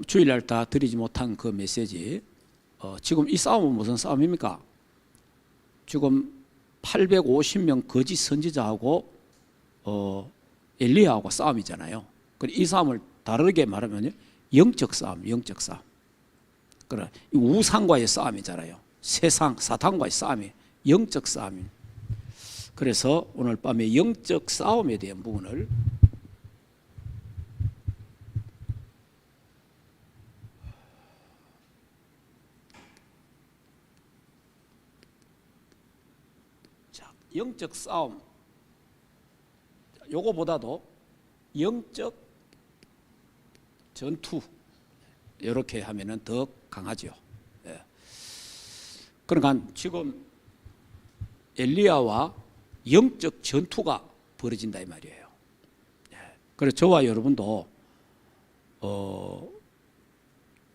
주일날 다 드리지 못한 그 메시지, 지금 이 싸움은 무슨 싸움입니까? 지금 850명 거짓 선지자하고 엘리야하고 싸움이잖아요. 이 싸움을 다르게 말하면 영적 싸움, 영적 싸움. 그래, 우상과의 싸움이잖아요. 세상 사탄과의 싸움이 영적 싸움입니다. 그래서 오늘 밤에 영적 싸움에 대한 부분을 영적 싸움, 요거보다도 영적 전투, 이렇게 하면은 더 강하죠. 예. 그러니까 지금 엘리야와 영적 전투가 벌어진다 이 말이에요. 예. 그래서 저와 여러분도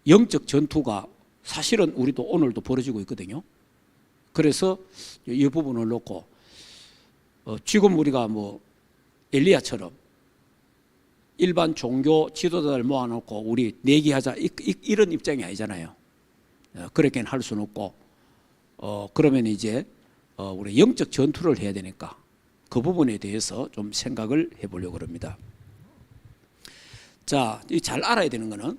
영적 전투가 사실은 우리도 오늘도 벌어지고 있거든요. 그래서 이 부분을 놓고 지금 우리가 뭐 엘리야처럼 일반 종교 지도자들 모아놓고 우리 내기하자 이런 입장이 아니잖아요. 그렇게는 할 수는 없고 그러면 이제 우리 영적 전투를 해야 되니까 그 부분에 대해서 좀 생각을 해보려고 합니다. 자, 잘 알아야 되는 거는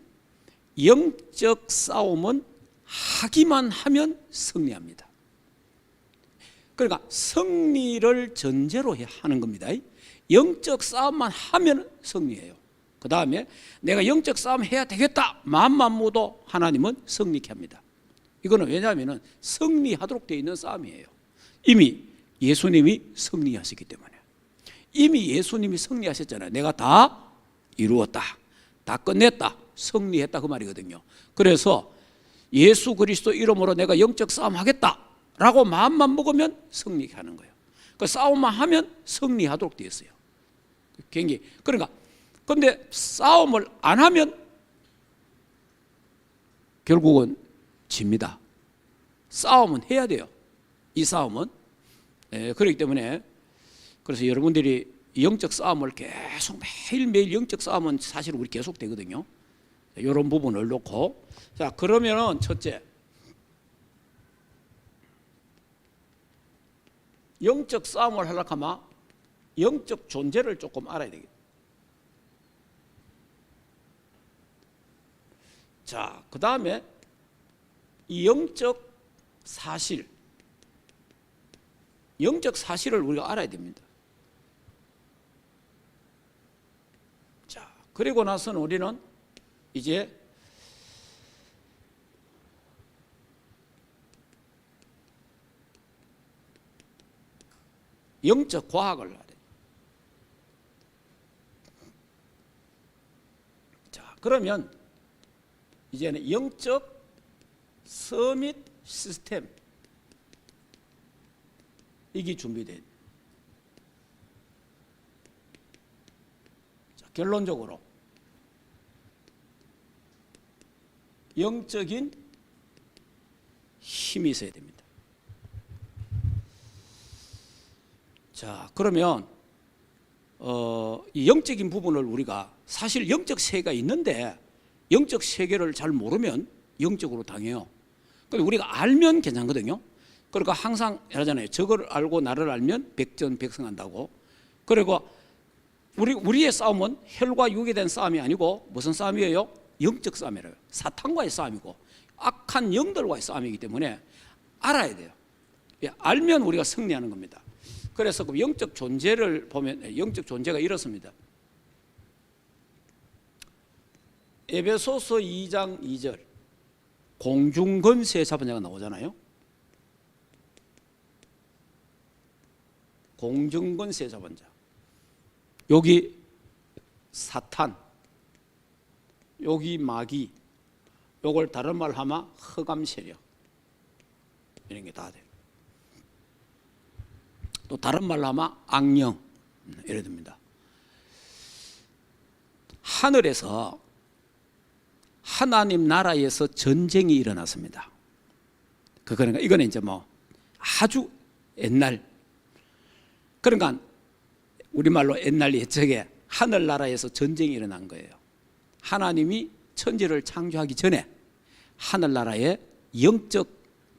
영적 싸움은 하기만 하면 승리합니다. 그러니까 승리를 전제로 하는 겁니다. 영적 싸움만 하면 승리해요. 그 다음에 내가 영적 싸움 해야 되겠다 마음만 먹어도 하나님은 승리케 합니다. 이거는 왜냐하면 승리하도록 되어 있는 싸움이에요. 이미 예수님이 승리하시기 때문에. 이미 예수님이 승리하셨잖아요. 내가 다 이루었다, 다 끝냈다, 승리했다 그 말이거든요. 그래서 예수 그리스도 이름으로 내가 영적 싸움 하겠다 라고 마음만 먹으면 승리하는 거예요. 그 싸움만 하면 승리하도록 되어 있어요. 경기. 그러니까 근데 싸움을 안 하면 결국은 집니다. 싸움은 해야 돼요. 이 싸움은. 그렇기 때문에 그래서 여러분들이 영적 싸움을 계속 매일매일 영적 싸움은 사실 우리 계속 되거든요. 이런 부분을 놓고 자 그러면은 첫째 영적 싸움을 하려고 하면 영적 존재를 조금 알아야 되겠다. 자, 그 다음에 이 영적 사실, 영적 사실을 우리가 알아야 됩니다. 자, 그리고 나서는 우리는 이제 영적 과학을 알아야 돼요. 자, 그러면 이제는 영적 서밋 시스템 이게 준비돼요. 자, 결론적으로 영적인 힘이 있어야 됩니다. 자, 그러면 이 영적인 부분을 우리가 사실 영적 세계가 있는데 영적 세계를 잘 모르면 영적으로 당해요. 근데 우리가 알면 괜찮거든요. 그러니까 항상 하잖아요. 저걸 알고 나를 알면 백전백승한다고. 그리고 우리의 싸움은 혈과 육에 대한 싸움이 아니고 무슨 싸움이에요? 영적 싸움이에요. 사탄과의 싸움이고 악한 영들과의 싸움이기 때문에 알아야 돼요. 알면 우리가 승리하는 겁니다. 그래서 그 영적 존재를 보면 영적 존재가 이렇습니다. 에베소서 2장 2절 공중권세 잡은 자가 나오잖아요. 공중권세 잡은 자. 여기 사탄, 여기 마귀, 요걸 다른 말 하면 흑암 세력 이런 게 다 돼요. 또 다른 말로 하면 악령 이래 됩니다. 하늘에서 하나님 나라에서 전쟁이 일어났습니다. 그러니까 이거는 이제 뭐 아주 옛날, 그러니까 우리말로 옛날 옛적에 하늘나라에서 전쟁이 일어난 거예요. 하나님이 천지를 창조하기 전에 하늘나라의 영적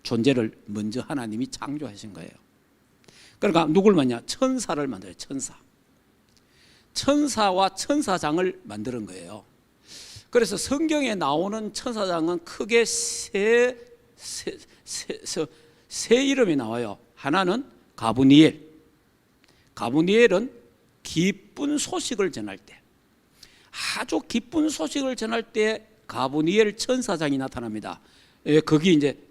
존재를 먼저 하나님이 창조하신 거예요. 그러니까 누굴 만냐? 천사를 만들어요. 천사와 천사장을 만드는 거예요. 그래서 성경에 나오는 천사장은 크게 세 이름이 나와요. 하나는 가브리엘. 가브리엘은 기쁜 소식을 전할 때, 아주 기쁜 소식을 전할 때 가브리엘 천사장이 나타납니다. 거기 이제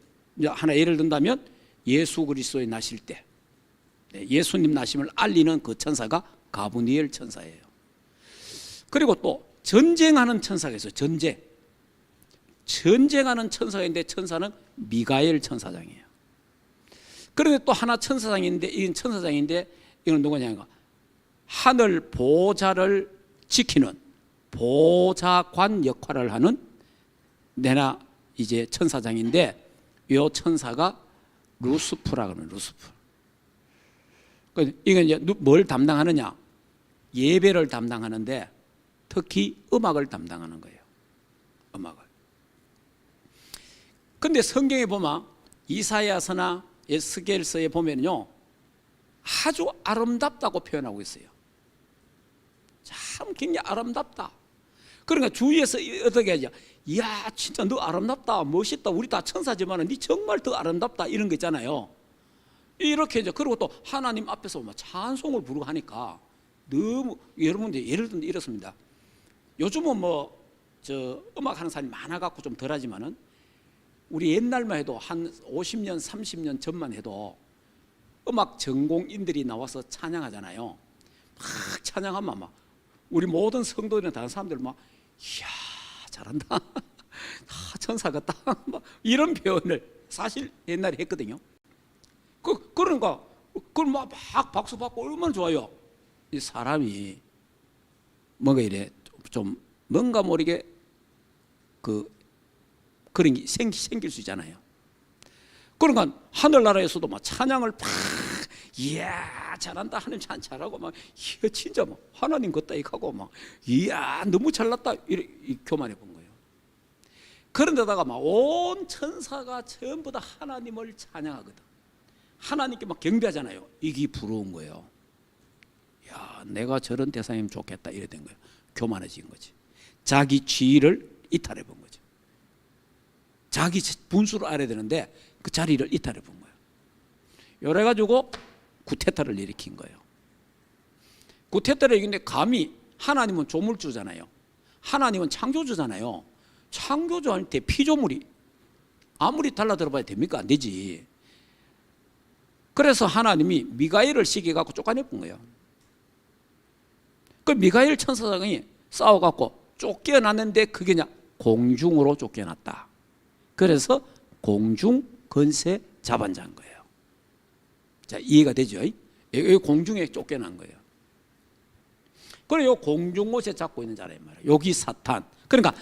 하나 예를 든다면 예수 그리스도의 나실 때, 예수님 나심을 알리는 그 천사가 가브리엘 천사예요. 그리고 또 전쟁하는 천사가 있어요. 전쟁하는 천사가 있는데 천사는 미가엘 천사장이에요. 그런데 또 하나 천사장인데, 이건 천사장인데 이건 누구냐? 하늘 보좌를 지키는 보좌관 역할을 하는 내나 이제 천사장인데, 이 천사가 루스프라고 하는 루스프. 이건 이제 뭘 담당하느냐? 예배를 담당하는데 특히 음악을 담당하는 거예요. 음악을. 근데 성경에 보면 이사야서나 에스겔서에 보면요, 아주 아름답다고 표현하고 있어요. 참 굉장히 아름답다. 그러니까 주위에서 어떻게 하죠? 이야, 진짜 너 아름답다, 멋있다, 우리 다 천사지만 네 정말 더 아름답다, 이런 거 있잖아요. 이렇게 이제, 그리고 또 하나님 앞에서 찬송을 부르고 하니까 너무, 여러분들 예를 들면 이렇습니다. 요즘은 음악 하는 사람이 많아갖고 좀 덜하지만은 우리 옛날만 해도 한 50년, 30년 전만 해도 음악 전공인들이 나와서 찬양하잖아요. 막 찬양하면 막 우리 모든 성도들이나 다른 사람들 막 이야, 잘한다. 천사 같다. 막 이런 표현을 사실 옛날에 했거든요. 그러니까 그걸 막 박수 받고 얼마나 좋아요. 이 사람이 뭔가 이래 좀 뭔가 모르게 그런 게 생길 수 있잖아요. 그러니까 하늘나라에서도 막 찬양을 팍, 이야, 잘한다, 하나님 잘하고 막 이야, 진짜 막 하나님 같다 이하고 막 이야, 너무 잘났다, 이렇게 교만해 본 거예요. 그런데다가 막 온 천사가 전부 다 하나님을 찬양하거든. 하나님께 막 경배하잖아요. 이게 부러운 거예요. 야, 내가 저런 대상이면 좋겠다, 이래 된 거예요. 교만해진 거지. 자기 지위를 이탈해 본 거죠. 자기 분수를 알아야 되는데 그 자리를 이탈해 본 거예요. 이래가지고 구테타를 일으킨 거예요. 구테타를 일으키는데 감히, 하나님은 조물주잖아요. 하나님은 창조주잖아요. 창조주한테 피조물이 아무리 달라들어봐야 됩니까? 안 되지. 그래서 하나님이 미가엘을 시켜갖고 쫓아내본 거예요. 그 미가엘 천사장이 싸워갖고 쫓겨났는데 그게 그냥 공중으로 쫓겨났다. 그래서 공중 건세 자반자인 거예요. 자, 이해가 되죠? 여기 공중에 쫓겨난 거예요. 그리고 공중 곳에 잡고 있는 자란 말이에요. 여기 사탄. 그러니까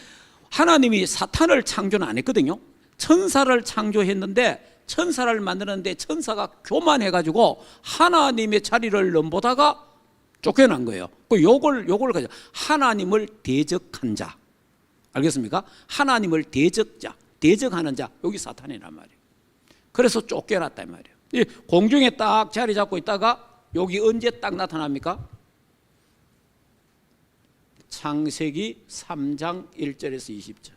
하나님이 사탄을 창조는 안 했거든요. 천사를 창조했는데, 천사를 만드는데 천사가 교만해가지고 하나님의 자리를 넘보다가 쫓겨난 거예요. 요걸 가지고 하나님을 대적한 자. 알겠습니까? 하나님을 대적하는 자, 여기 사탄이란 말이에요. 그래서 쫓겨났단 말이에요. 이 공중에 딱 자리 잡고 있다가 여기 언제 딱 나타납니까? 창세기 3장 1절에서 20절.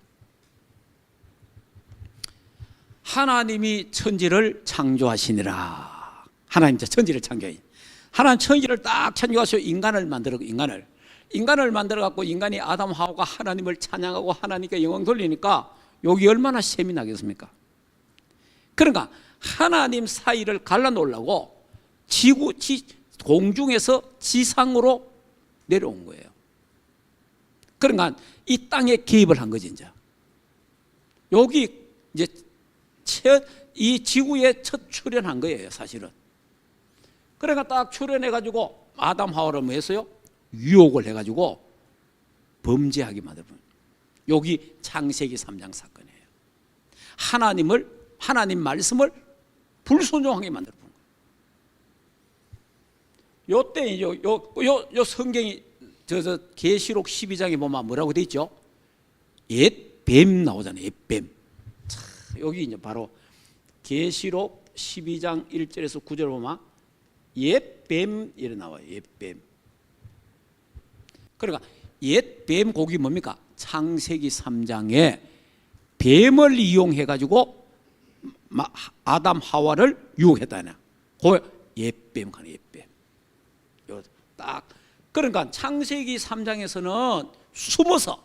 하나님이 천지를 창조하시니라. 하나님 천지를 창조해. 하나님 천지를 딱 창조하시고 인간을 만들어갖고 인간이 아담 하와가 하나님을 찬양하고 하나님께 영광 돌리니까 여기 얼마나 셈이 나겠습니까? 그러니까 하나님 사이를 갈라놓으려고 공중에서 지상으로 내려온 거예요. 그러니까 이 땅에 개입을 한 거지. 이제 여기 이제 이 지구에 첫 출현한 거예요, 사실은. 그러니까 딱 출현해가지고 아담 하와를 뭐 했어요? 유혹을 해가지고 범죄하게 만들어요. 여기 창세기 3장 사건이에요. 하나님 말씀을 불순종하게 만들어 본 거예요. 요때 요 성경이 계시록 12장에 보면 뭐라고 돼 있죠? 옛 뱀 나오잖아요. 옛 뱀. 자, 여기 이제 바로 계시록 12장 1절에서 9절 보면 옛 뱀 이래 나와요. 옛 뱀. 그러니까 옛 뱀 곡이 뭡니까? 창세기 3장에 뱀을 이용해 가지고 아담 하와를 유혹했다냐. 그 옛뱀 가는 옛뱀. 딱 그러니까 창세기 3장에서는 숨어서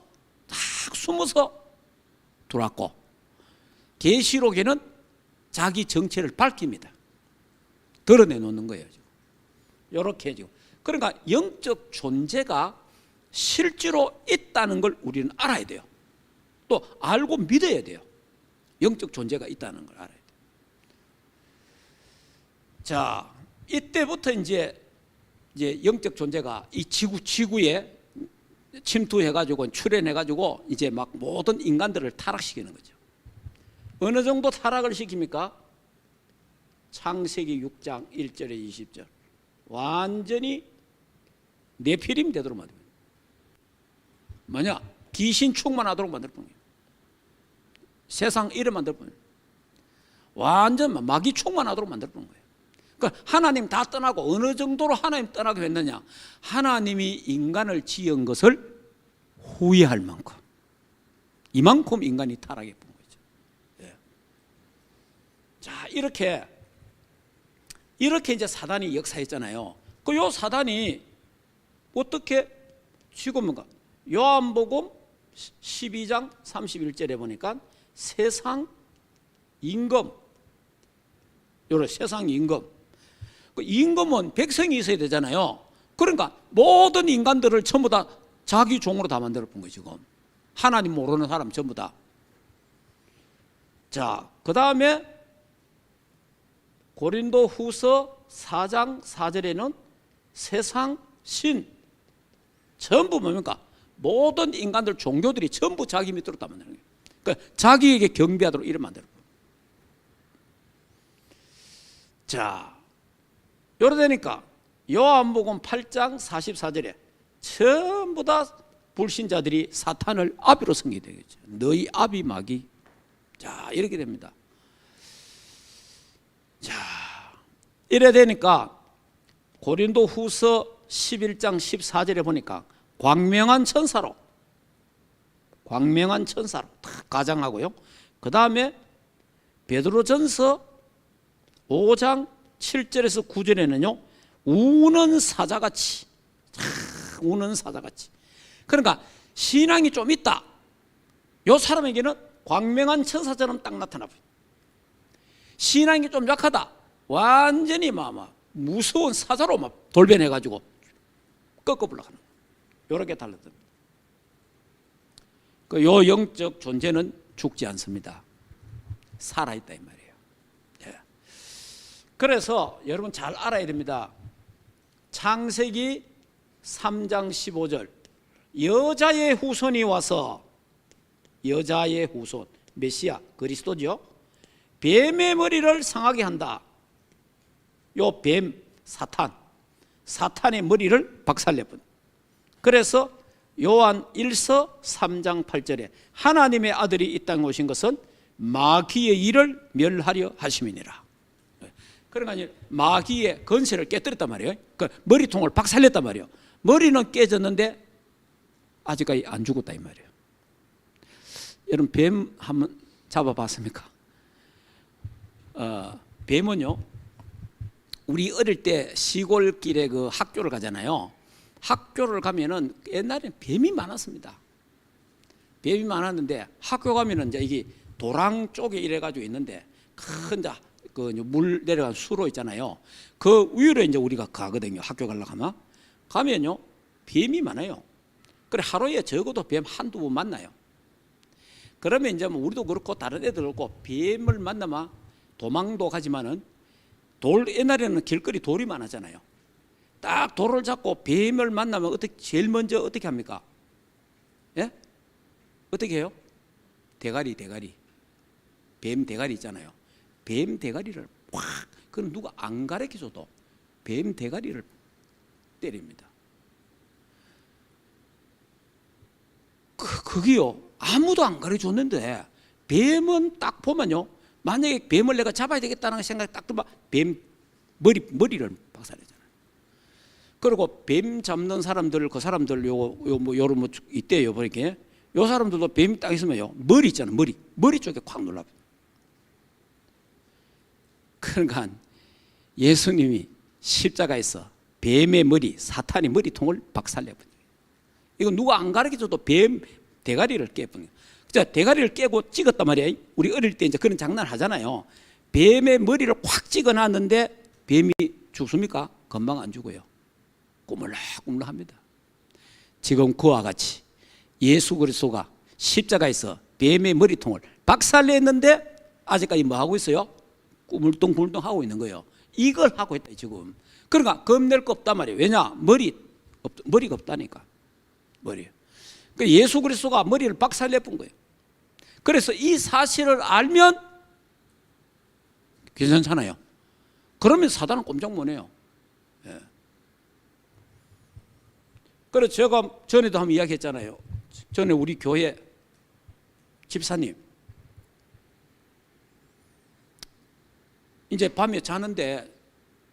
딱 숨어서 들어왔고 계시록에는 자기 정체를 밝힙니다. 드러내 놓는 거예요. 이렇게 지금. 그러니까 영적 존재가 실제로 있다는 걸 우리는 알아야 돼요. 또 알고 믿어야 돼요. 영적 존재가 있다는 걸 알아야 돼요. 자, 이때부터 이제 영적 존재가 이 지구에 침투해가지고 출현해가지고 이제 막 모든 인간들을 타락시키는 거죠. 어느 정도 타락을 시킵니까? 창세기 6장 1절에 20절. 완전히 네피림 되도록 만듭니다. 뭐냐? 귀신 충만하도록 만들 뿐이에요. 세상 이래 만들 뿐이에요. 완전 마귀 충만하도록 만들 뿐인 거예요. 그러니까 하나님 다 떠나고 어느 정도로 하나님 떠나게 했느냐? 하나님이 인간을 지은 것을 후회할 만큼 이만큼 인간이 타락해 본 거죠. 예. 자, 이렇게 이제 사단이 역사했잖아요. 그 요 사단이 어떻게 지금인가? 요한복음 12장 31절에 보니까 세상 임금, 요런 세상 임금. 그 임금은 백성이 있어야 되잖아요. 그러니까 모든 인간들을 전부 다 자기 종으로 다 만들어 본 거예요, 지금. 하나님 모르는 사람 전부 다. 자, 그 다음에 고린도 후서 4장 4절에는 세상 신, 전부 뭡니까? 모든 인간들, 종교들이 전부 자기 밑으로 다 만드는 거예요. 그러니까 자기에게 경배하도록 이를 만들어. 자, 요러 되니까 요한복음 8장 44절에 전부 다 불신자들이 사탄을 아비로 섬기게 되겠죠. 너희 아비 마귀. 자, 이렇게 됩니다. 자, 이래 되니까 고린도 후서 11장 14절에 보니까 광명한 천사로 다 가장하고요. 그 다음에 베드로전서 5장 7절에서 9절에는요 우는 사자같이, 우는 사자같이. 그러니까 신앙이 좀 있다, 요 사람에게는 광명한 천사처럼 딱 나타나 보여요. 신앙이 좀 약하다, 완전히 막 무서운 사자로 막 돌변해가지고 꺾어 불러가는 거예요. 요렇게 달라집니다. 요 영적 존재는 죽지 않습니다. 살아있다 이 말이에요. 예. 그래서 여러분 잘 알아야 됩니다. 창세기 3장 15절 여자의 후손이 와서, 여자의 후손 메시아 그리스도죠, 뱀의 머리를 상하게 한다. 요 뱀 사탄의 머리를 박살내본. 그래서 요한 1서 3장 8절에 하나님의 아들이 이 땅에 오신 것은 마귀의 일을 멸하려 하심이니라. 그러니까 마귀의 건세를 깨뜨렸단 말이에요. 그 머리통을 박살냈단 말이에요. 머리는 깨졌는데 아직까지 안 죽었다 이 말이에요. 여러분 뱀 한번 잡아봤습니까? 뱀은요, 우리 어릴 때 시골길에 그 학교를 가잖아요. 학교를 가면은 옛날에는 뱀이 많았습니다. 뱀이 많았는데 학교 가면은 이제 이게 도랑 쪽에 이래가지고 있는데 큰 그 물 내려간 수로 있잖아요. 그 위로 이제 우리가 가거든요. 학교 가려고 가면요 뱀이 많아요. 그래 하루에 적어도 뱀 한두 번 만나요. 그러면 이제 뭐 우리도 그렇고 다른 애들 그렇고 뱀을 만나면 도망도 가지만은 옛날에는 길거리 돌이 많았잖아요. 딱 돌을 잡고 뱀을 만나면 제일 먼저 어떻게 합니까? 예? 어떻게 해요? 대가리. 뱀 대가리 있잖아요. 뱀 대가리를 확, 그럼 누가 안 가르쳐줘도 뱀 대가리를 때립니다. 그게요, 아무도 안 가르쳐줬는데 뱀은 딱 보면요, 만약에 뱀을 내가 잡아야 되겠다는 생각이 딱 들면 뱀 머리를 박살내잖아요. 그리고 뱀 잡는 사람들, 그 사람들 요런 뭐 있대요. 보니까 요 사람들도 뱀이 딱 있으면요, 머리 있잖아요, 머리 쪽에 콱 눌러요. 그러니까 예수님이 십자가에서 뱀의 머리, 사탄의 머리통을 박살내버려요. 이거 누가 안 가르쳐줘도 뱀 대가리를 깨버려요. 자, 대가리를 깨고 찍었단 말이에요. 우리 어릴 때 이제 그런 장난 하잖아요. 뱀의 머리를 확 찍어놨는데 뱀이 죽습니까? 금방 안 죽어요. 꾸물락꾸물락합니다. 지금 그와 같이 예수 그리스도가 십자가에서 뱀의 머리통을 박살냈는데 아직까지 뭐 하고 있어요? 꾸물뚱꾸물뚱 하고 있는 거예요. 이걸 하고 있다 지금. 그러니까 겁낼 거 없단 말이에요. 왜냐? 머리가 없다니까. 머리. 그러니까 예수 그리스도가 머리를 박살내본 거예요. 그래서 이 사실을 알면 괜찮잖아요. 그러면 사단은 꼼짝 못해요. 예. 그래서 제가 전에도 한번 이야기했잖아요. 전에 우리 교회 집사님 이제 밤에 자는데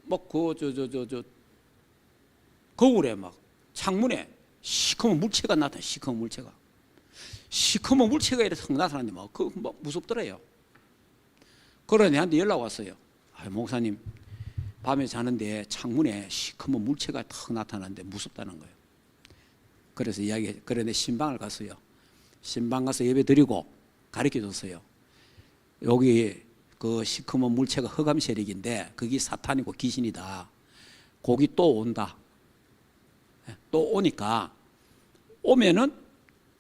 막 거울에 막 창문에 시커먼 물체가 나타나. 시커먼 물체가 이렇게 나타나는데 막 무섭더래요. 그러니 내한테 연락 왔어요. 목사님, 밤에 자는데 창문에 시커먼 물체가 탁 나타나는데 무섭다는 거예요. 그래서 그런데 신방을 갔어요. 신방 가서 예배 드리고 가르쳐 줬어요. 여기 그 시커먼 물체가 흑암 세력인데 그게 사탄이고 귀신이다. 거기 또 온다. 또 오니까 오면은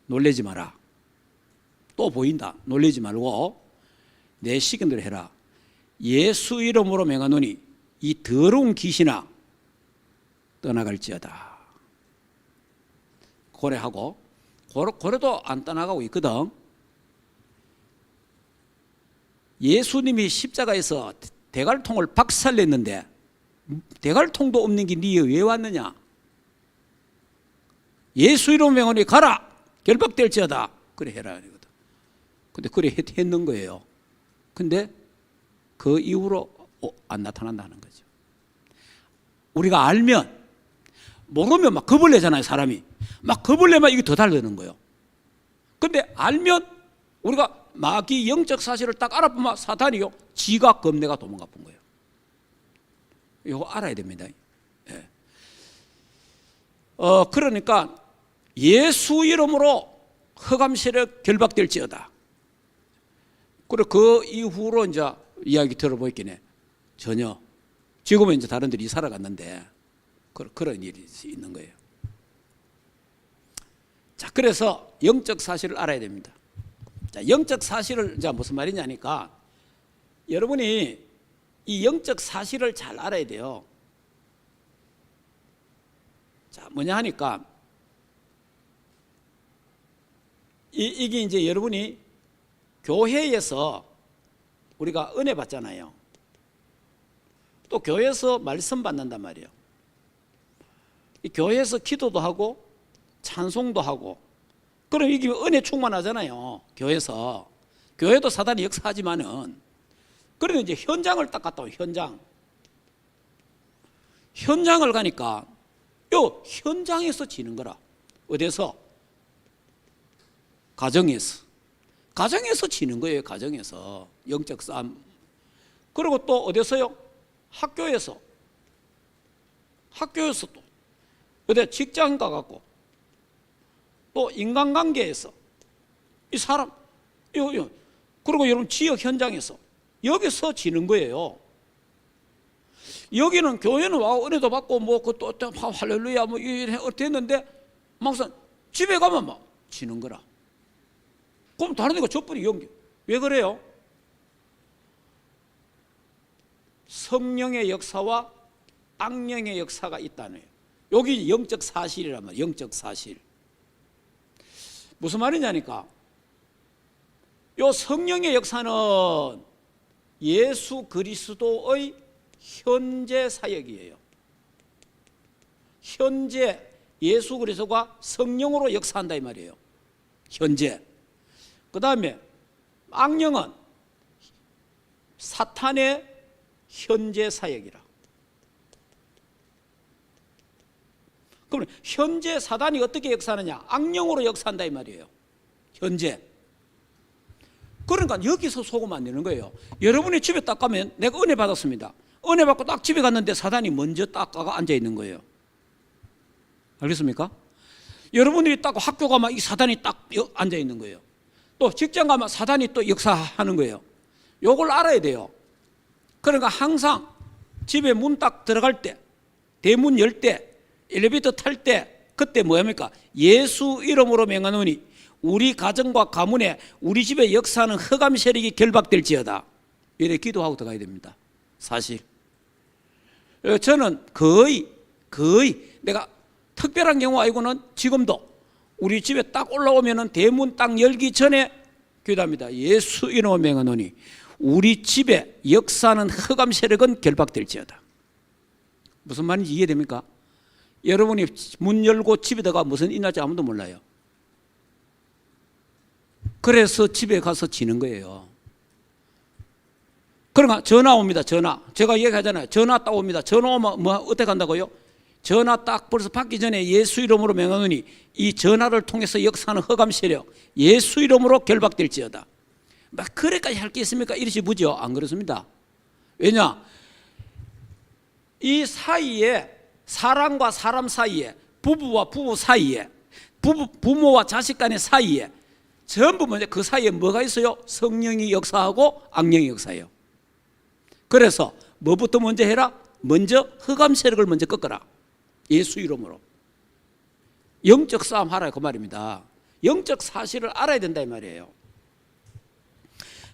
놀라지 마라. 또 보인다. 놀라지 말고 내 시간대로 해라. 예수 이름으로 맹하노니 이 더러운 귀신아 떠나갈지어다. 고래하고 고래도 안 떠나가고 있거든. 예수님이 십자가에서 대갈통을 박살냈는데 대갈통도 없는 게 네 왜 왔느냐? 예수 이름 명하니 가라. 결박될지어다. 그래 해라 이거든. 근데 그래 했는 거예요. 근데 그 이후로 안 나타난다는 거죠. 우리가 알면, 모르면 막 겁을 내잖아요. 사람이 막 겁을 내면 이게 더 달라는 거예요. 근데 알면 우리가 마귀 영적 사실을 딱 알아보면 사탄이요, 지가 겁내가 도망가 본 거예요. 이거 알아야 됩니다. 예. 그러니까 예수 이름으로 흑암 세력 결박될지어다. 그리고 그 이후로 이제 이야기 들어보겠긴 해. 전혀. 지금은 이제 다른 데이 살아갔는데 그런 일이 있는 거예요. 자, 그래서 영적 사실을 알아야 됩니다. 자, 영적 사실을 이제 무슨 말이냐니까 여러분이 이 영적 사실을 잘 알아야 돼요. 자, 뭐냐 하니까 이게 이제 여러분이 교회에서 우리가 은혜 받잖아요. 또 교회에서 말씀 받는단 말이에요. 이 교회에서 기도도 하고 찬송도 하고, 그럼 이게 은혜 충만하잖아요. 교회에서. 교회도 사단이 역사하지만은, 그러면 이제 현장을 딱 갔다 와. 현장을 가니까 요 현장에서 지는 거라. 어디서? 가정에서 지는 거예요. 가정에서 영적 싸움. 그리고 또 어디서요? 학교에서 또 어디 직장 가갖고 또 인간관계에서 이 사람 그리고 여러분 지역 현장에서 여기서 지는 거예요. 여기는 교회는 와 은혜도 받고 뭐 그또 할렐루야 뭐 이래 됐는데 막상 집에 가면 막 지는 거라. 그럼 다른 데가 저뿐이 연기. 왜 그래요? 성령의 역사와 악령의 역사가 있다는 거예요. 여기 영적 사실이란 말이에요. 영적 사실. 무슨 말이냐니까 요 성령의 역사는 예수 그리스도의 현재 사역이에요. 현재 예수 그리스도가 성령으로 역사한다 이 말이에요. 현재. 그 다음에 악령은 사탄의 현재 사역이라. 그러면 현재 사단이 어떻게 역사하느냐? 악령으로 역사한다 이 말이에요. 현재. 그러니까 여기서 속으면 안 되는 거예요. 여러분이 집에 딱 가면 내가 은혜 받았습니다. 은혜 받고 딱 집에 갔는데 사단이 먼저 딱 가가 앉아 있는 거예요. 알겠습니까? 여러분들이 딱 학교 가면 이 사단이 딱 앉아 있는 거예요. 또 직장 가면 사단이 또 역사하는 거예요. 요걸 알아야 돼요. 그러니까 항상 집에 문 딱 들어갈 때, 대문 열 때, 엘리베이터 탈 때, 그때 뭐합니까? 예수 이름으로 명하노니 우리 가정과 가문에 우리 집에 역사하는 흑암 세력이 결박될지어다. 이렇게 기도하고 들어가야 됩니다. 사실 저는 거의 내가 특별한 경우 아니고는 지금도 우리 집에 딱 올라오면은 대문 딱 열기 전에 기도합니다. 예수 이름으로 명하노니 우리 집에 역사하는 흑암 세력은 결박될지어다. 무슨 말인지 이해됩니까? 여러분이 문 열고 집에 들어가 무슨 일 날지 아무도 몰라요. 그래서 집에 가서 지는 거예요. 그러니까 전화 옵니다. 전화. 제가 얘기하잖아요. 전화 딱 옵니다. 전화 오면 뭐 어떻게 한다고요? 전화 딱 벌써 받기 전에 예수 이름으로 명하노니 이 전화를 통해서 역사하는 흑암 세력 예수 이름으로 결박될지어다. 막 그래까지 할 게 있습니까? 이러시 무죠. 안 그렇습니다. 왜냐? 이 사이에 사람과 사람 사이에 부부와 부부 사이에 부모와 자식 간의 사이에 전부 먼저 그 사이에 뭐가 있어요? 성령이 역사하고 악령이 역사해요. 그래서 뭐부터 먼저 해라? 먼저 흑암 세력을 먼저 꺾어라. 예수 이름으로. 영적 싸움 하라 그 말입니다. 영적 사실을 알아야 된다 이 말이에요.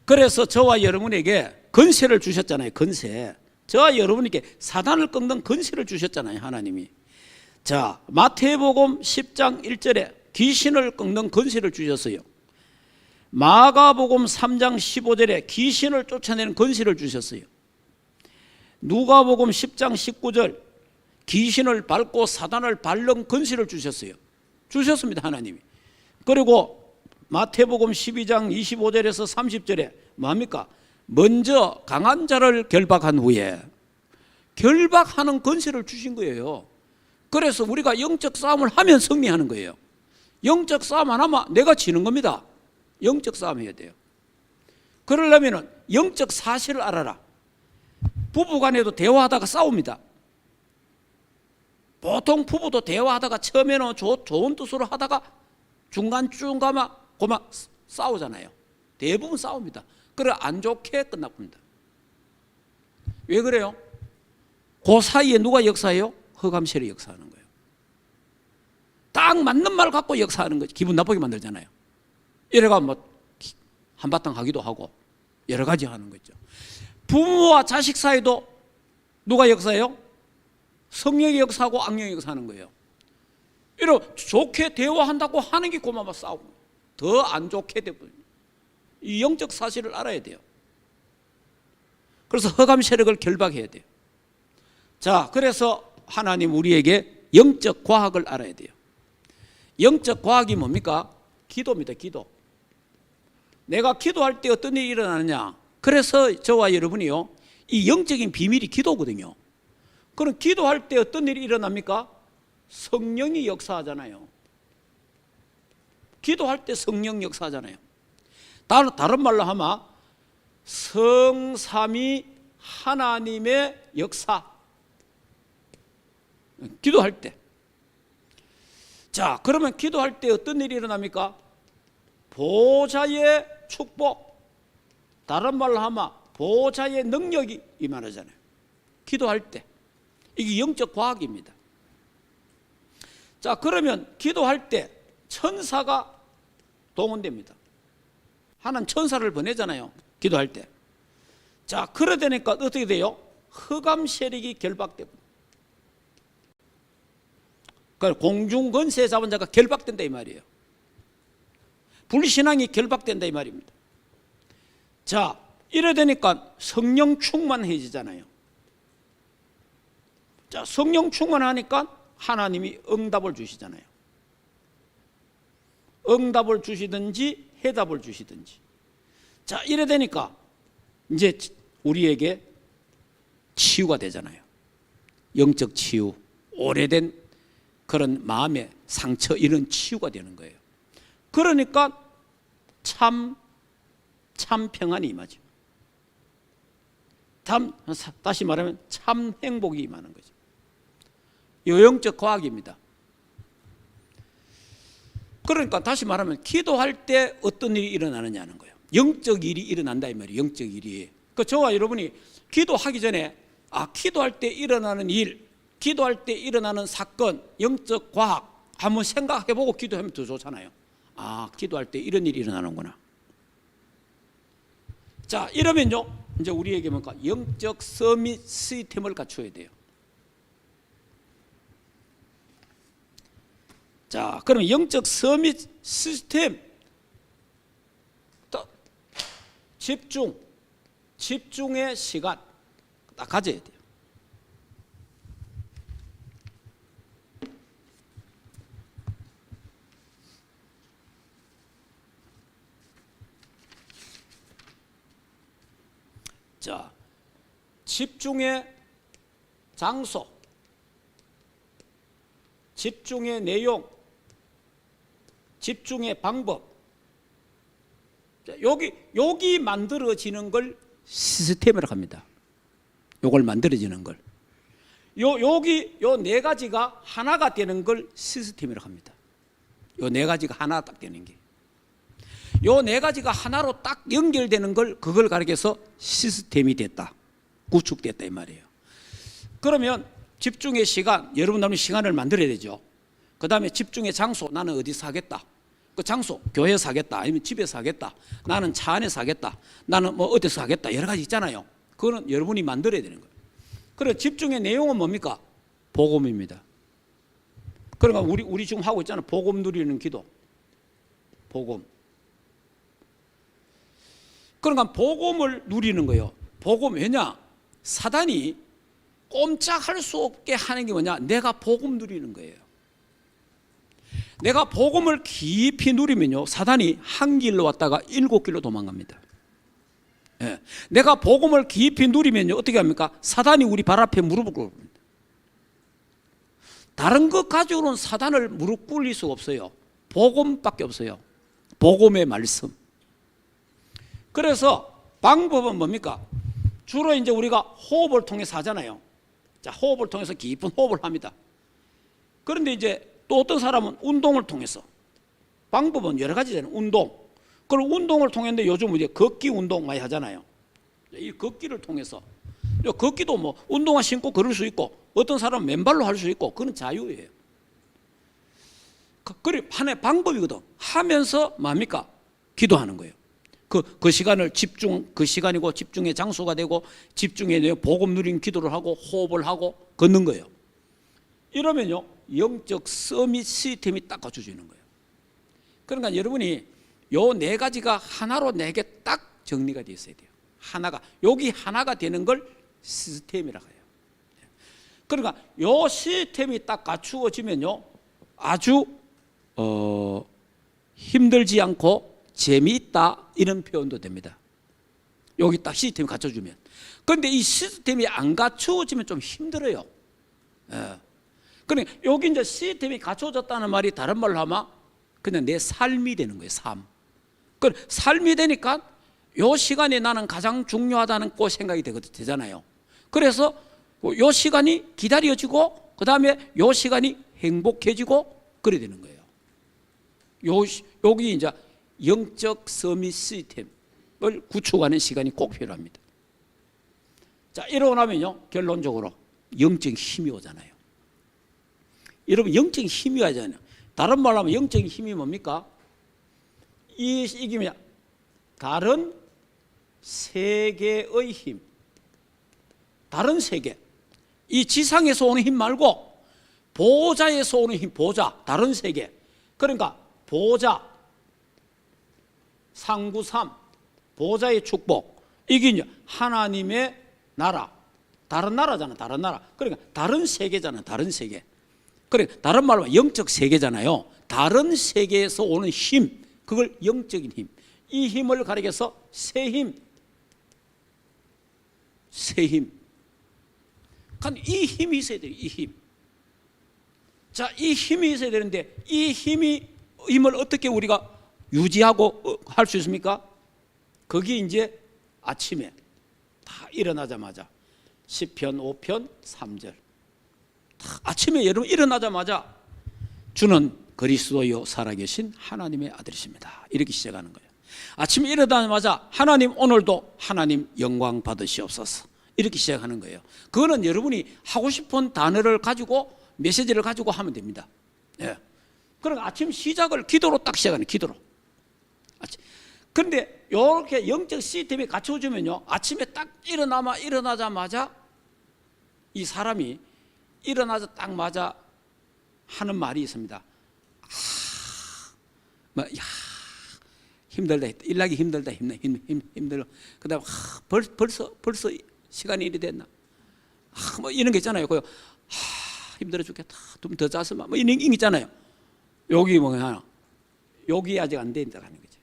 그래서 저와 여러분에게 건세를 주셨잖아요. 건세. 저와 여러분에게 사단을 꺾는 건세를 주셨잖아요. 하나님이. 자, 마태복음 10장 1절에 귀신을 꺾는 건세를 주셨어요. 마가복음 3장 15절에 귀신을 쫓아내는 건세를 주셨어요. 누가복음 10장 19절 귀신을 밟고 사단을 밟는 건세를 주셨어요. 주셨습니다. 하나님이. 그리고 마태복음 12장 25절에서 30절에 뭐합니까? 먼저 강한 자를 결박한 후에 결박하는 건세를 주신 거예요. 그래서 우리가 영적 싸움을 하면 승리하는 거예요. 영적 싸움 안 하면 내가 지는 겁니다. 영적 싸움 해야 돼요. 그러려면 영적 사실을 알아라. 부부간에도 대화하다가 싸웁니다. 보통 부부도 대화하다가 처음에는 좋은 뜻으로 하다가 중간쯤 가면 그만 싸우잖아요. 대부분 싸웁니다. 그래 안 좋게 끝납니다. 왜 그래요? 그 사이에 누가 역사해요? 흑암 세력이 역사하는 거예요. 딱 맞는 말 갖고 역사하는 거지. 기분 나쁘게 만들잖아요. 이래가 뭐 한바탕 하기도 하고 여러 가지 하는 거죠. 부모와 자식 사이도 누가 역사해요? 성령이 역사하고 악령이 역사하는 거예요. 이러 좋게 대화한다고 하는 게 고마워 싸우고 더 안 좋게 되고 이 영적 사실을 알아야 돼요. 그래서 흑암 세력을 결박해야 돼요. 자, 그래서 하나님 우리에게 영적 과학을 알아야 돼요. 영적 과학이 뭡니까? 기도입니다. 기도. 내가 기도할 때 어떤 일이 일어나느냐? 그래서 저와 여러분이요, 이 영적인 비밀이 기도거든요. 그럼 기도할 때 어떤 일이 일어납니까? 성령이 역사하잖아요. 기도할 때 성령 역사하잖아요. 다른 말로 하면 성삼위 하나님의 역사. 기도할 때. 자, 그러면 기도할 때 어떤 일이 일어납니까? 보좌의 축복. 다른 말로 하면 보좌의 능력이 임하잖아요. 기도할 때. 이게 영적 과학입니다. 자, 그러면 기도할 때 천사가 동원됩니다. 하나님 천사를 보내잖아요. 기도할 때. 자, 그러다니까 어떻게 돼요? 흑암 세력이 결박되고. 그러니까 공중권세 잡은 자가 결박된다 이 말이에요. 불신앙이 결박된다 이 말입니다. 자, 이러다니까 성령 충만해지잖아요. 자, 성령 충만하니까 하나님이 응답을 주시잖아요. 응답을 주시든지 해답을 주시든지. 자, 이래 되니까 이제 우리에게 치유가 되잖아요. 영적 치유, 오래된 그런 마음의 상처, 이런 치유가 되는 거예요. 그러니까 참 평안이 임하죠. 다시 말하면 참 행복이 임하는 거죠. 영적 과학입니다. 그러니까 다시 말하면 기도할 때 어떤 일이 일어나느냐는 거예요. 영적 일이 일어난다 이 말이에요. 영적 일이. 저와 여러분이 기도하기 전에 기도할 때 일어나는 일, 기도할 때 일어나는 사건, 영적 과학 한번 생각해보고 기도하면 더 좋잖아요. 기도할 때 이런 일이 일어나는구나. 자, 이러면요 이제 우리에게 뭔가 영적 서밋 시스템을 갖춰야 돼요. 자, 그러면 영적 서밋 시스템, 집중의 시간 딱 가져야 돼요. 자, 집중의 장소, 집중의 내용, 집중의 방법. 여기 만들어지는 걸 시스템이라고 합니다. 요걸 만들어지는 걸. 여기 요 네 가지가 하나가 되는 걸 시스템이라고 합니다. 요 네 가지가 하나 딱 되는 게. 요 네 가지가 하나로 딱 연결되는 걸, 그걸 가리켜서 시스템이 됐다, 구축됐다 이 말이에요. 그러면 집중의 시간, 여러분 나름 시간을 만들어야 되죠. 그 다음에 집중의 장소, 나는 어디서 하겠다. 그 장소, 교회에서 하겠다, 아니면 집에서 하겠다, 나는 차 안에서 하겠다, 나는 뭐 어디서 하겠다, 여러 가지 있잖아요. 그거는 여러분이 만들어야 되는 거예요. 그래서 집중의 내용은 뭡니까? 복음입니다. 그러니까 우리 지금 하고 있잖아요. 복음 누리는 기도. 복음. 그러니까 복음을 누리는 거예요. 복음. 왜냐? 사단이 꼼짝할 수 없게 하는 게 뭐냐? 내가 복음 누리는 거예요. 내가 복음을 깊이 누리면요, 사단이 한 길로 왔다가 7길로 도망갑니다. 예. 내가 복음을 깊이 누리면요, 어떻게 합니까? 사단이 우리 발 앞에 무릎을 꿇습니다. 다른 것 가지고는 사단을 무릎 꿇릴 수가 없어요. 복음밖에 없어요. 복음의 말씀. 그래서 방법은 뭡니까? 주로 이제 우리가 호흡을 통해서 하잖아요. 자, 호흡을 통해서 깊은 호흡을 합니다. 그런데 이제 또 어떤 사람은 운동을 통해서, 방법은 여러 가지잖아요. 운동. 그럼 운동을 통했는데 요즘 이제 걷기 운동 많이 하잖아요. 이 걷기를 통해서, 걷기도 뭐 운동화 신고 걸을 수 있고, 어떤 사람은 맨발로 할 수 있고, 그건 자유예요. 그래 하나의 방법이거든. 하면서 뭡니까? 기도하는 거예요. 그 시간을 그 시간이고 집중의 장소가 되고, 집중의 내용, 복음 누린 기도를 하고 호흡을 하고 걷는 거예요. 이러면요, 영적 서밋 시스템이 딱 갖춰지는 거예요. 그러니까 여러분이 요 네 가지가 하나로 내게 딱 정리가 되어 있어야 돼요. 하나가, 여기 하나가 되는 걸 시스템이라고 해요. 그러니까 요 시스템이 딱 갖추어지면요, 아주 힘들지 않고 재미있다, 이런 표현도 됩니다. 여기 딱 시스템이 갖춰주면. 그런데 이 시스템이 안 갖추어지면 좀 힘들어요. 예. 그러니까 여기 이제 시스템이 갖춰졌다는 말이 다른 말로 하면 그냥 내 삶이 되는 거예요. 삶. 그 삶이 되니까 요 시간이 나는 가장 중요하다는 그 생각이 되잖아요. 그래서 요 시간이 기다려지고, 그 다음에 요 시간이 행복해지고, 그래 되는 거예요. 여기 이제 영적 서밋 시스템을 구축하는 시간이 꼭 필요합니다. 자, 이러고 나면요, 결론적으로 영적 힘이 오잖아요. 여러분, 영적 힘이 와잖아요. 다른 말로 하면 영적 힘이 뭡니까? 이게 뭐냐? 다른 세계의 힘. 다른 세계. 이 지상에서 오는 힘 말고 보좌에서 오는 힘, 보좌, 다른 세계. 그러니까 보좌, 상구삼, 보좌의 축복. 이게 이제 하나님의 나라. 다른 나라잖아, 다른 나라. 그러니까 다른 세계잖아, 다른 세계. 그러니까 다른 말로 영적 세계잖아요. 다른 세계에서 오는 힘, 그걸 영적인 힘. 이 힘을 가리켜서 새 힘. 이 힘이 있어야 돼요. 이 힘. 자, 이 힘이 있어야 되는데 이 힘을 어떻게 우리가 유지하고 할 수 있습니까? 거기 이제 아침에 다 일어나자마자 시편 5편 3절 다 아침에 여러분 일어나자마자 주는 그리스도요 살아계신 하나님의 아들이십니다. 이렇게 시작하는 거예요. 아침에 일어나자마자 하나님 오늘도 하나님 영광 받으시옵소서. 이렇게 시작하는 거예요. 그거는 여러분이 하고 싶은 단어를 가지고 메시지를 가지고 하면 됩니다. 예. 그러니까 아침 시작을 기도로 딱 시작하는 기도로. 그런데 이렇게 영적 시스템이 갖춰주면요, 아침에 딱 일어나자마자 이 사람이 일어나자마자 하는 말이 있습니다. 힘들다, 일하기 힘들다, 힘들어. 그다음 벌써 시간이 이리 됐나? 뭐 이런 게 있잖아요. 힘들어 죽겠다. 좀 더 자서 뭐 이런 게 있잖아요. 여기 뭐냐? 여기 아직 안 돼 있다는 거죠.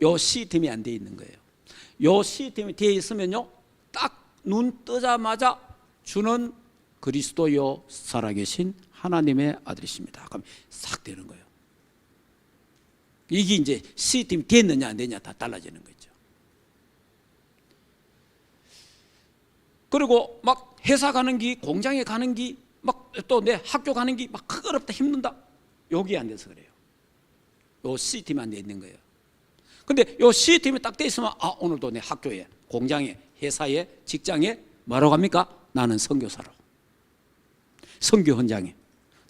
요 시스템이 안 돼 있는 거예요. 요 시스템이 돼 있으면요, 딱 눈 뜨자마자 주는 그리스도요 살아계신 하나님의 아들이십니다. 그럼 싹 되는 거예요. 이게 이제 시스템이 됐느냐 안 되느냐 다 달라지는 거죠. 그리고 막 회사 가는 기, 공장에 가는 기, 막 또 내 학교 가는 기 막 어렵다 힘든다. 여기 안 돼서 그래요. 요 시스템이 안 돼 있는 거예요. 근데 요 시스템이 딱 돼 있으면 오늘도 내 학교에, 공장에, 회사에, 직장에 뭐라고 합니까? 나는 선교사로. 선교 현장에,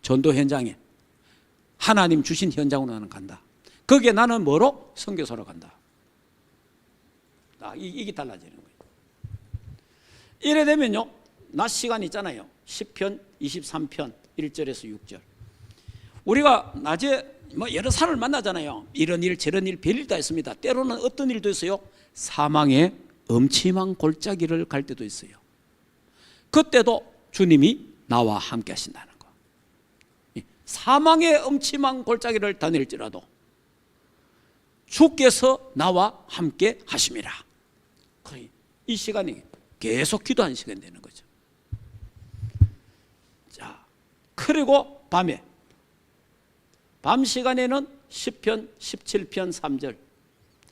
전도 현장에, 하나님 주신 현장으로 나는 간다. 거기에 나는 뭐로? 선교사로 간다. 이게 달라지는 거예요. 이래 되면요, 낮 시간 있잖아요. 10편, 23편, 1절에서 6절. 우리가 낮에 뭐 여러 사람을 만나잖아요. 이런 일 저런 일 별일 다 있습니다. 때로는 어떤 일도 있어요? 사망의 음침한 골짜기를 갈 때도 있어요. 그때도 주님이 나와 함께 하신다는 거. 사망의 음침한 골짜기를 다닐지라도 주께서 나와 함께 하심이라. 이 시간이 계속 기도하는 시간이 되는 거죠. 자, 그리고 밤 시간에는 10편, 17편, 3절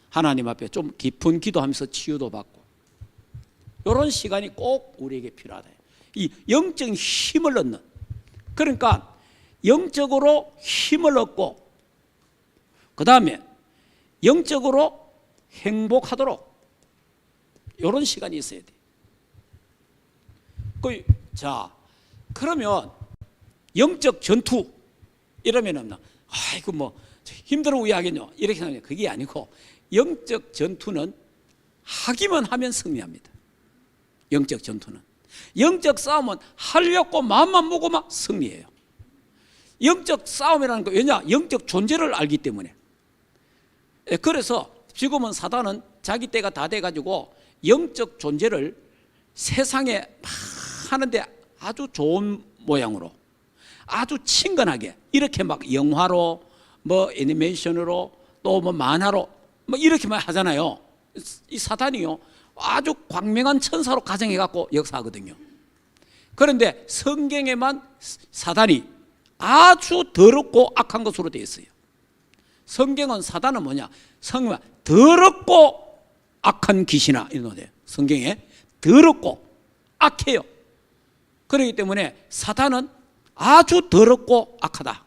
하나님 앞에 좀 깊은 기도하면서 치유도 받고, 이런 시간이 꼭 우리에게 필요하다. 이 영적 힘을 얻는, 그러니까 영적으로 힘을 얻고 그 다음에 영적으로 행복하도록 이런 시간이 있어야 돼. 자, 그러면 영적 전투 이러면은 아이고 뭐 힘들어 우야하겠냐 이렇게 하면 그게 아니고, 영적 전투는 하기만 하면 승리합니다. 영적 전투는, 영적 싸움은 하려고 마음만 먹으면 승리해요. 영적 싸움이라는 거, 왜냐? 영적 존재를 알기 때문에. 그래서 지금은 사단은 자기 때가 다 돼가지고 영적 존재를 세상에 막 하는데 아주 좋은 모양으로, 아주 친근하게 이렇게 막 영화로, 뭐 애니메이션으로, 또 뭐 만화로 뭐 이렇게만 하잖아요. 이 사단이요, 아주 광명한 천사로 가정해갖고 역사하거든요. 그런데 성경에만 사단이 아주 더럽고 악한 것으로 되어 있어요. 성경은 사단은 뭐냐? 성경은 더럽고 악한 귀신아 이런 거예요. 성경에 더럽고 악해요. 그렇기 때문에 사단은 아주 더럽고 악하다.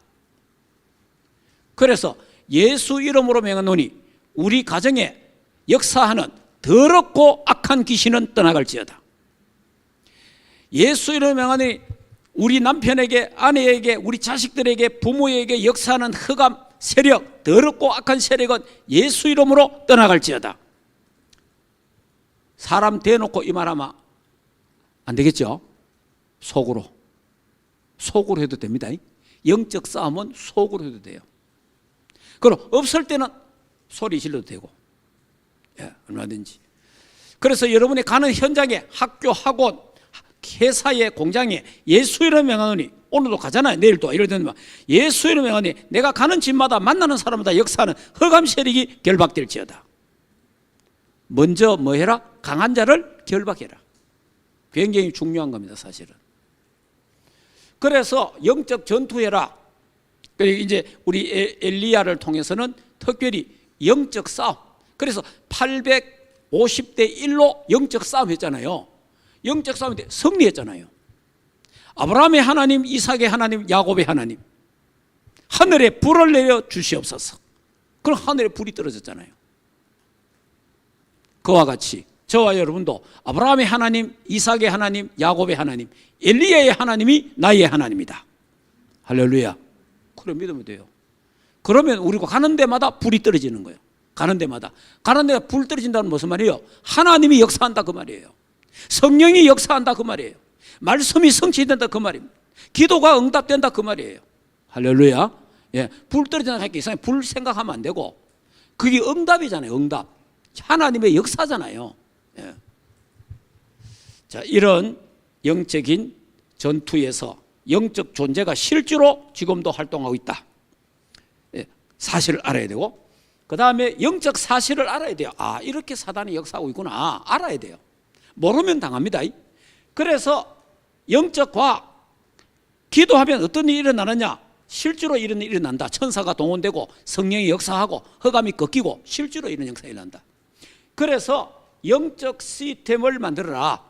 그래서 예수 이름으로 명하노니 우리 가정에 역사하는 더럽고 악한 귀신은 떠나갈지어다. 예수 이름으로 명하노니 우리 남편에게, 아내에게, 우리 자식들에게, 부모에게 역사하는 흑암 세력, 더럽고 악한 세력은 예수 이름으로 떠나갈지어다. 사람 대놓고 이 말하면 안 되겠죠? 속으로 해도 됩니다. 영적 싸움은 속으로 해도 돼요. 그럼 없을 때는 소리 질러도 되고, 얼마든지. 그래서 여러분이 가는 현장에, 학교, 학원, 회사에, 공장에 예수 이름으로 명하노니 오늘도 가잖아요. 내일도. 이럴 때는 예수의 이름에 명하니 내가 가는 집마다 만나는 사람마다 역사하는 흑암 세력이 결박될지어다. 먼저 뭐 해라? 강한 자를 결박해라. 굉장히 중요한 겁니다, 사실은. 그래서 영적 전투해라. 그리고 이제 우리 엘리야를 통해서는 특별히 영적 싸움. 그래서 850대 1로 영적 싸움 했잖아요. 영적 싸움 때 승리했잖아요. 아브라함의 하나님, 이삭의 하나님, 야곱의 하나님. 하늘에 불을 내려 주시옵소서. 그럼 하늘에 불이 떨어졌잖아요. 그와 같이 저와 여러분도 아브라함의 하나님, 이삭의 하나님, 야곱의 하나님, 엘리야의 하나님이 나의 하나님이다. 할렐루야. 그래 믿으면 돼요. 그러면 우리가 가는 데마다 불이 떨어지는 거예요. 가는 데마다. 가는 데가 불 떨어진다는 무슨 말이에요? 하나님이 역사한다 그 말이에요. 성령이 역사한다 그 말이에요. 말씀이 성취된다 그 말입니다. 기도가 응답된다 그 말이에요. 할렐루야. 예, 불 떨어진다 하니까 이상하게 불 생각하면 안 되고 그게 응답이잖아요. 응답. 하나님의 역사잖아요. 예. 자, 이런 영적인 전투에서 영적 존재가 실제로 지금도 활동하고 있다. 예, 사실을 알아야 되고 그 다음에 영적 사실을 알아야 돼요. 아, 이렇게 사단이 역사하고 있구나. 알아야 돼요. 모르면 당합니다. 그래서 영적 과학, 기도하면 어떤 일이 일어나느냐? 실제로 이런 일이 일어난다. 천사가 동원되고 성령이 역사하고 흑암이 꺾이고 실제로 이런 역사가 일어난다. 그래서 영적 시스템을 만들어라.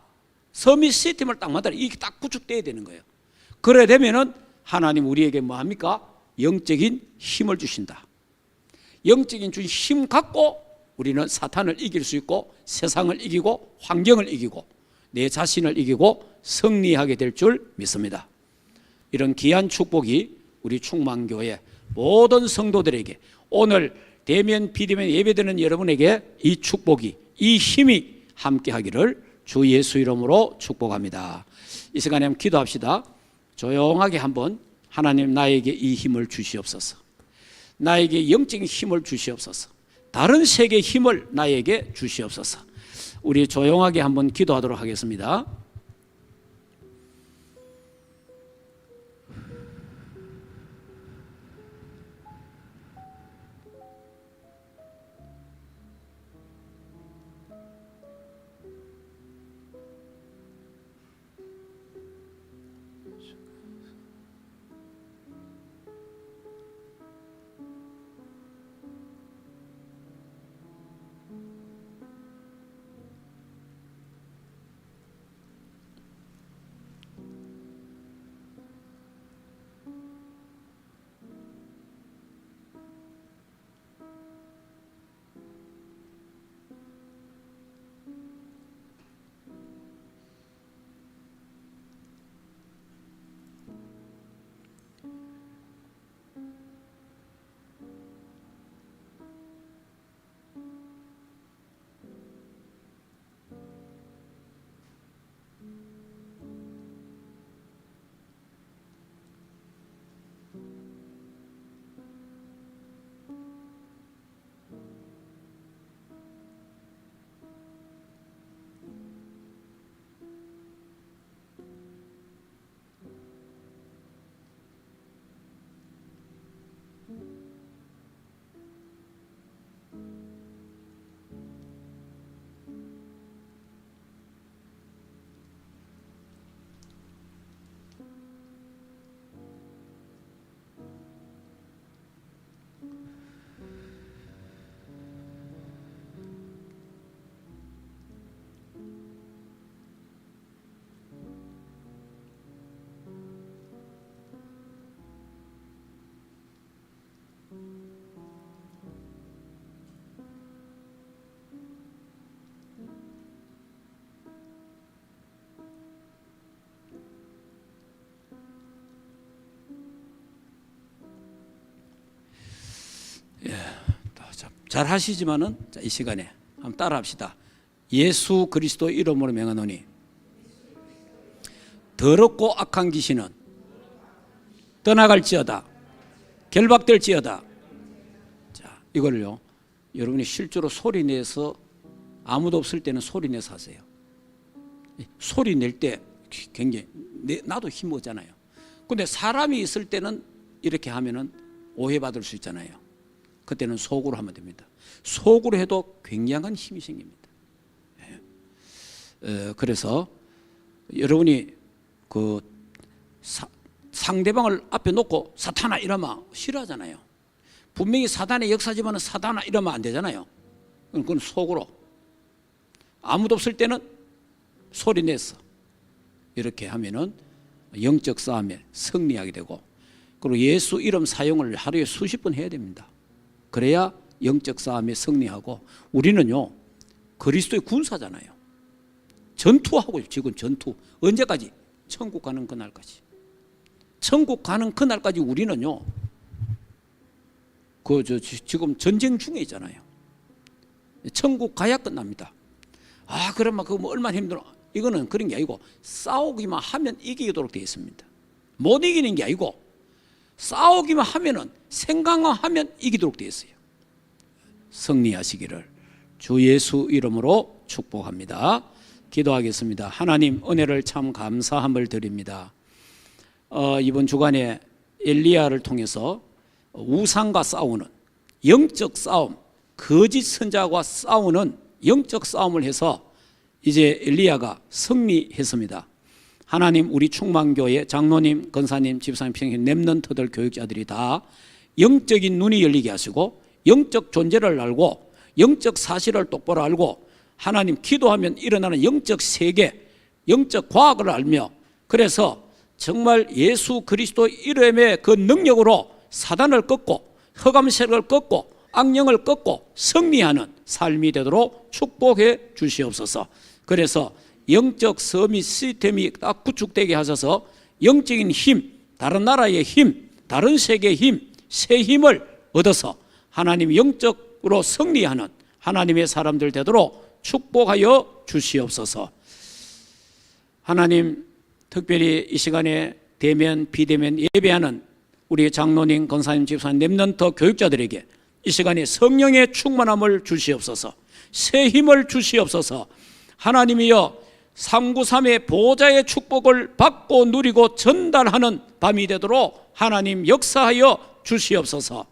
서밋 시스템을 딱 만들어라. 이게 딱 구축돼야 되는 거예요. 그래 되면은 하나님 우리에게 뭐 합니까? 영적인 힘을 주신다. 영적인 주신 힘 갖고 우리는 사탄을 이길 수 있고 세상을 이기고 환경을 이기고 내 자신을 이기고 승리하게 될 줄 믿습니다. 이런 귀한 축복이 우리 충만교회 모든 성도들에게 오늘 대면 비대면 예배드리는 여러분에게 이 축복이 이 힘이 함께하기를 주 예수 이름으로 축복합니다. 이 시간에 한번 기도합시다. 조용하게 한번 하나님 나에게 이 힘을 주시옵소서. 나에게 영적인 힘을 주시옵소서. 다른 세계의 힘을 나에게 주시옵소서. 우리 조용하게 한번 기도하도록 하겠습니다. 잘 하시지만은 이 시간에 한번 따라 합시다. 예수 그리스도 이름으로 명하노니 더럽고 악한 귀신은 떠나갈지어다. 결박될지어다. 자, 이걸요. 여러분이 실제로 소리 내서 아무도 없을 때는 소리 내서 하세요. 소리 낼 때 굉장히 나도 힘 오잖아요. 근데 사람이 있을 때는 이렇게 하면은 오해받을 수 있잖아요. 그때는 속으로 하면 됩니다. 속으로 해도 굉장한 힘이 생깁니다. 그래서 여러분이 그 상대방을 앞에 놓고 사탄아 이러면 싫어하잖아요. 분명히 사단의 역사지만 사단아 이러면 안 되잖아요. 그건 속으로. 아무도 없을 때는 소리 내서 이렇게 하면은 영적 싸움에 승리하게 되고, 그리고 예수 이름 사용을 하루에 수십 번 해야 됩니다. 그래야 영적 싸움에 승리하고, 우리는요 그리스도의 군사잖아요. 전투하고 지금 전투 언제까지? 천국 가는 그날까지. 천국 가는 그날까지 우리는요 지금 전쟁 중에 있잖아요. 천국 가야 끝납니다. 그러면 그거 뭐 얼마나 힘들어? 이거는 그런 게 아니고 싸우기만 하면 이기도록 되어 있습니다. 못 이기는 게 아니고 싸우기만 하면은 생각만 하면 이기도록 되어 있어요. 승리하시기를 주 예수 이름으로 축복합니다. 기도하겠습니다. 하나님 은혜를 참 감사함을 드립니다. 이번 주간에 엘리야를 통해서 우상과 싸우는 영적 싸움, 거짓 선자와 싸우는 영적 싸움을 해서 이제 엘리야가 승리했습니다. 하나님, 우리 충만교회 장로님, 권사님, 집사님, 평신 렘넌트들 교육자들이 다 영적인 눈이 열리게 하시고 영적 존재를 알고 영적 사실을 똑바로 알고 하나님 기도하면 일어나는 영적 세계, 영적 과학을 알며, 그래서 정말 예수 그리스도 이름의 그 능력으로 사단을 꺾고 흑암 세력을 꺾고 악령을 꺾고 승리하는 삶이 되도록 축복해 주시옵소서. 그래서 영적 서밋 시스템이 딱 구축되게 하셔서 영적인 힘, 다른 나라의 힘, 다른 세계의 힘, 새 힘을 얻어서 하나님 영적으로 승리하는 하나님의 사람들 되도록 축복하여 주시옵소서. 하나님, 특별히 이 시간에 대면 비대면 예배하는 우리 장로님, 권사님, 집사님, 렘넌트 교육자들에게 이 시간에 성령의 충만함을 주시옵소서. 새 힘을 주시옵소서. 하나님이여, 393의 보호자의 축복을 받고 누리고 전달하는 밤이 되도록 하나님 역사하여 주시옵소서.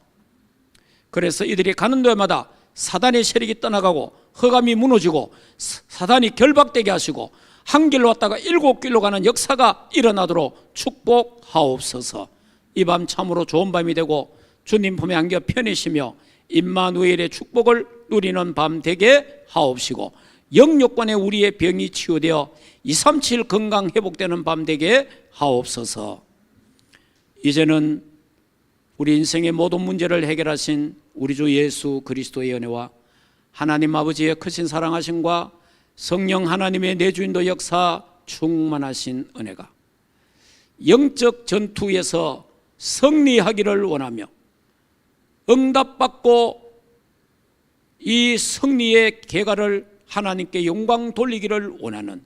그래서 이들이 가는 데마다 사단의 세력이 떠나가고 흑암이 무너지고 사단이 결박되게 하시고 한 길로 왔다가 7길로 가는 역사가 일어나도록 축복하옵소서. 이 밤 참으로 좋은 밤이 되고 주님 품에 안겨 편히쉬며 임마누엘의 축복을 누리는 밤 되게 하옵시고, 영육간에 우리의 병이 치유되어 237 건강 회복되는 밤 되게 하옵소서. 이제는 우리 인생의 모든 문제를 해결하신 우리 주 예수 그리스도의 은혜와 하나님 아버지의 크신 사랑하심과 성령 하나님의 내주인도 역사 충만하신 은혜가 영적 전투에서 승리하기를 원하며 응답받고 이 승리의 계가를 하나님께 영광 돌리기를 원하는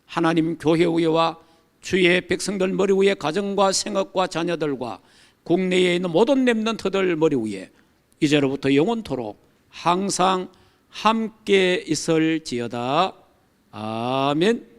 하나님 교회 위에와 주의 백성들 머리 위에 가정과 생업과 자녀들과 국내에 있는 모든 렘넌트들 머리 위에 이제로부터 영원토록 항상 함께 있을지어다. 아멘.